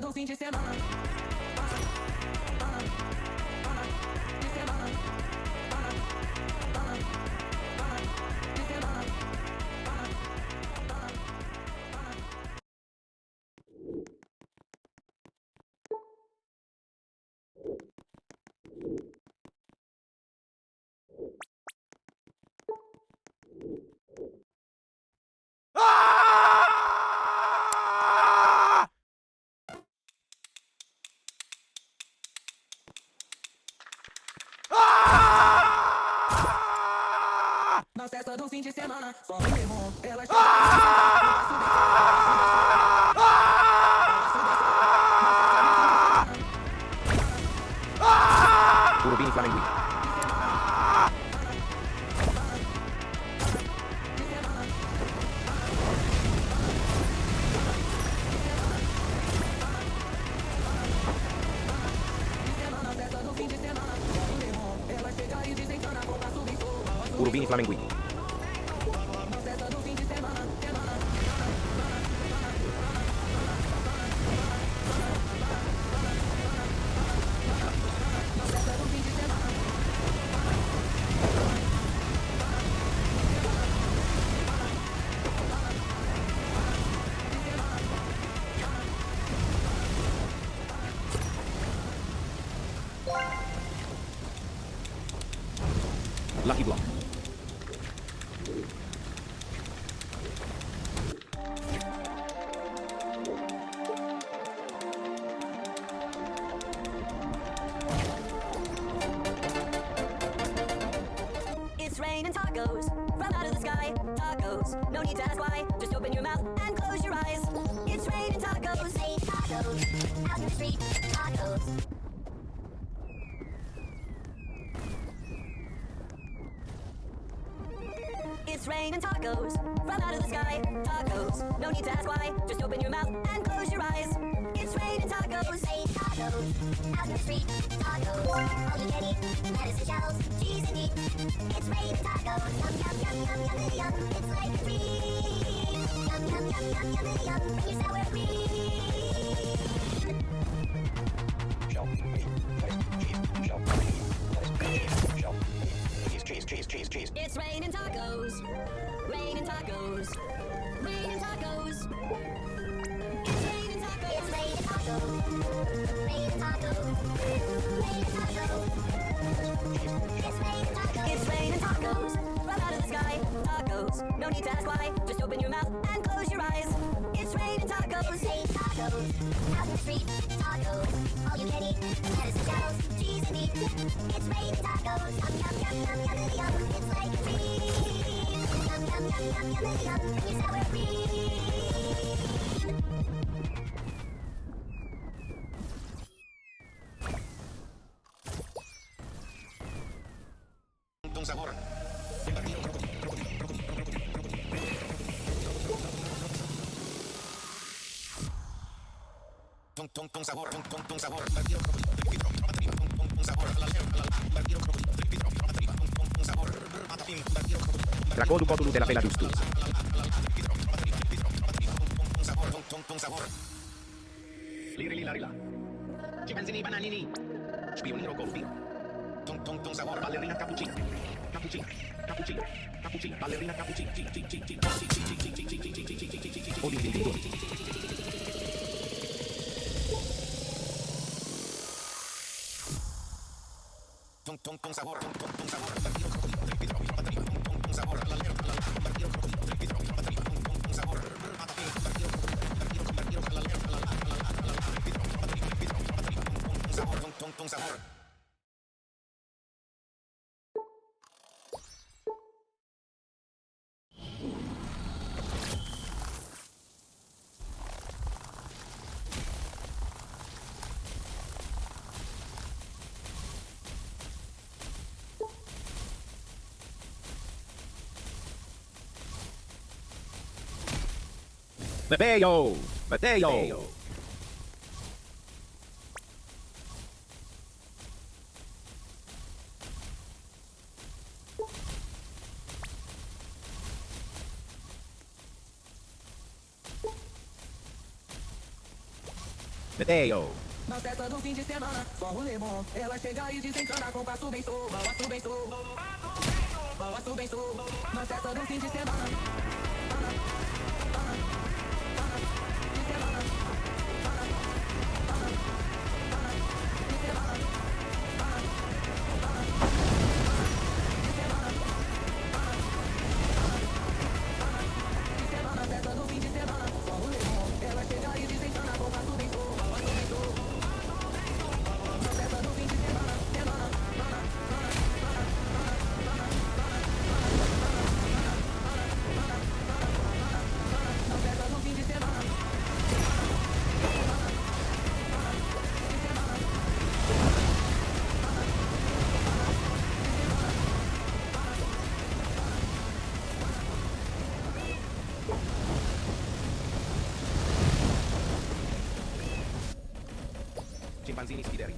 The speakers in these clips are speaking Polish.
festa do fim de semana. Na festa do fim de semana, só o irmão, ela Urubini Flamengo. Urubini Flamengo. Lucky Block. It's raining tacos from out of the sky. Tacos, no need to ask why. Just open your mouth and close your eyes. It's raining tacos. Rain tacos out in the street. Tacos. It's raining tacos from out of the sky. Tacos, no need to ask why. Just open your mouth and close your eyes. It's raining tacos. Rain tacos out in the street. Tacos, all you can eat. Lettuce and shells, cheese and meat. It's raining tacos. Yum yum yum yum yum yum. It's like a dream. Yum yum yum yum yum yum. Bring your sour cream. Shell. Cheese. It's raining tacos. Raining tacos. Raining tacos. It's raining tacos. It's raining tacos. Raining tacos. Raining tacos. It's raining tacos. It's raining tacos. From out of the sky. Tacos. No need to ask why. Just open your mouth and close your eyes. It's raining tacos. Raining tacos. Out in the street. Tacos. All you can eat. Lettuce and shells. Cheese and meat. It's raining tacos. Yum yum yum yum yum yum. It's like a dream. Yum yum yum yum yum yum. Bring your sour cream. Un sabor. Un sabor. Un sabor. Un sabor. Tracó do cótulo della pela giusto. Un sabor. Lirila. Chimpanzini bananini. Spioniro colpino. Un sabor. Ballerina cappuccino. Ballerina cappuccino. Un sabor. Un sabor. Mateo! Meteo. Na festa do fim de semana, só rolê bom. Ela chega e desencana com passo bem sou, balanço bem sou. Balanço bem sou. Na festa do fim de semana. Na festa do fim de semana, só rolê bom. Ela chega e desencana com passo bem sou, balanço bem sou. Na festa do fim de semana, na festa do fim de semana. Chimpanzini spideri.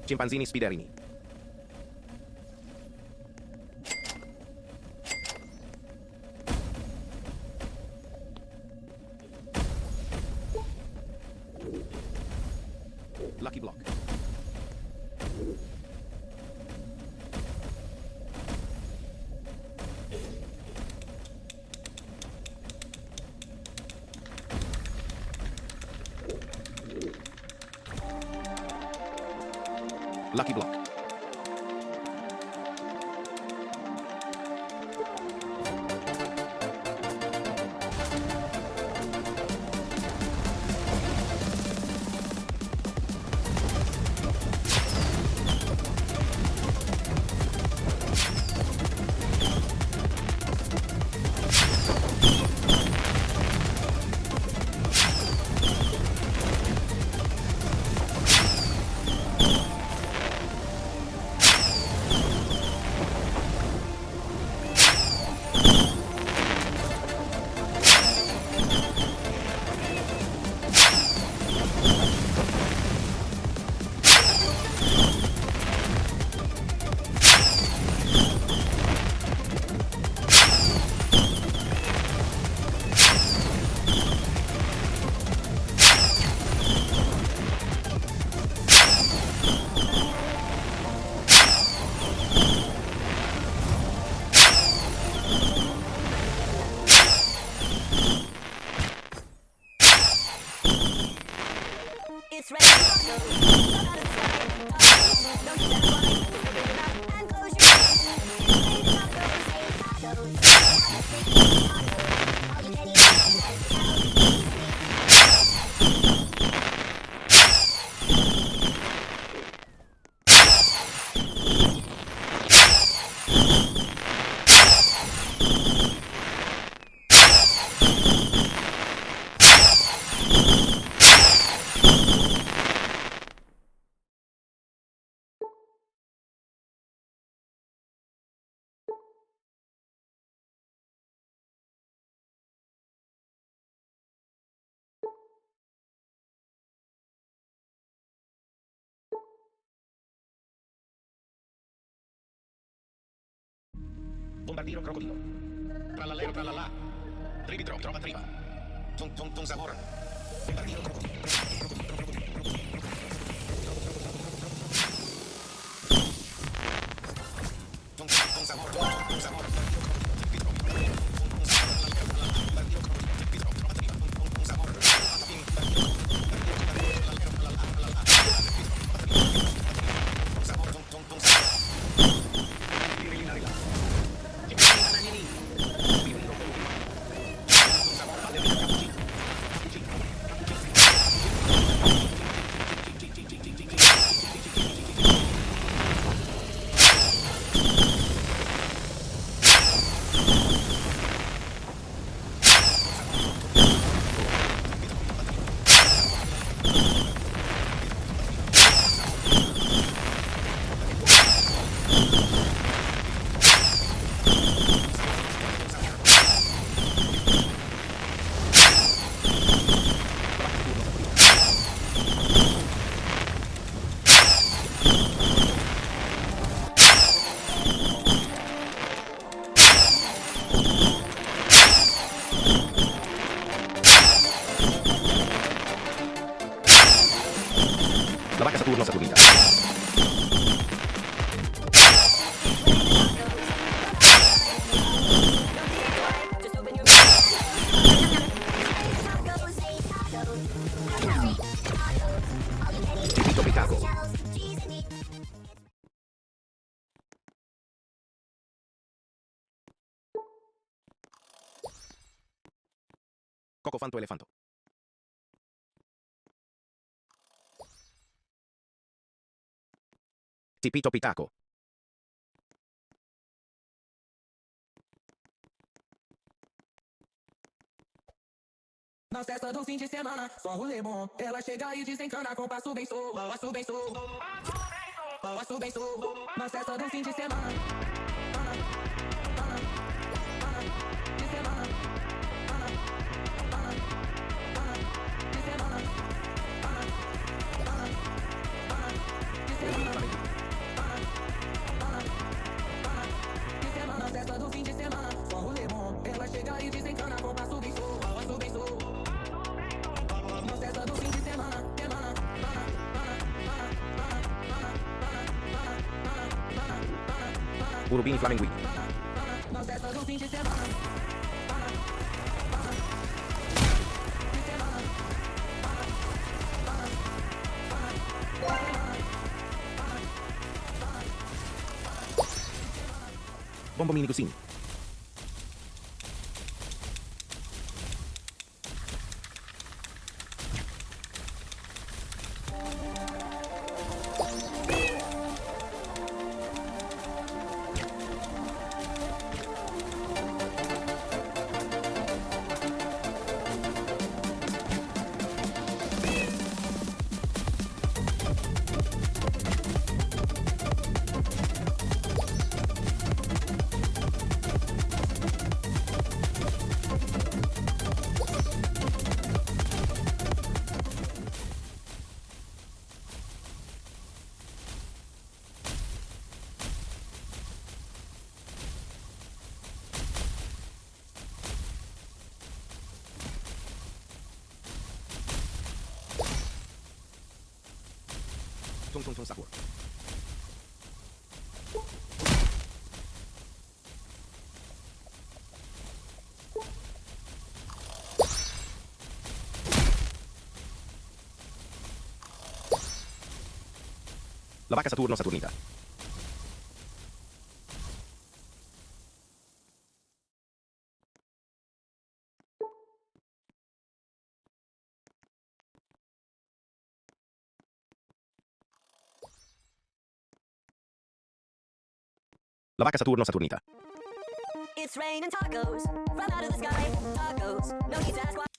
Chimpanzini spiderini. Lucky block. Lucky block. It's ready to go. Look out of the sky. Don't you ever wanna open your mouth and close your eyes. Say tacos, all you can Bombardiro crocodilo. Trallallero trallallà. Tribitro, trova triba. Tum tum tum sabor. Bombardiro crocodilo. Tum tum tum sabor. Tum sabor. Tribitro. Tum tum sabor. Bombardiro crocodilo. Tribitro, trova triba. Tum tum tum sabor. Sabor. Tum tum tum sabor. Saturno, Saturnita. Just open your mouth. Tacos, tacos. Tacos. All you can eat. Tipito Pitaco. Shells, cheese and meat. Cocofanto Elefanto. Tipito Pitaco. Na festa do fim de semana, só rolê bom. Ela chega e desencana com passo bem sou, passo bem sou. Passo bem sou. Na festa do fim de semana. De semana. De semana. De semana, na festa do fim de semana, só rolê bom. Ela chega e desencana com passo bem sou, passo bem sou. Na festa do fim de semana, Urubim Flamenguini. na festa do fim de semana. Bombo Mini Gusini. Tung tung tung sahur. La vaca Saturno, Saturnita. La vaca Saturno, Saturnita. It's raining tacos from out of the sky. Tacos. No need to ask why.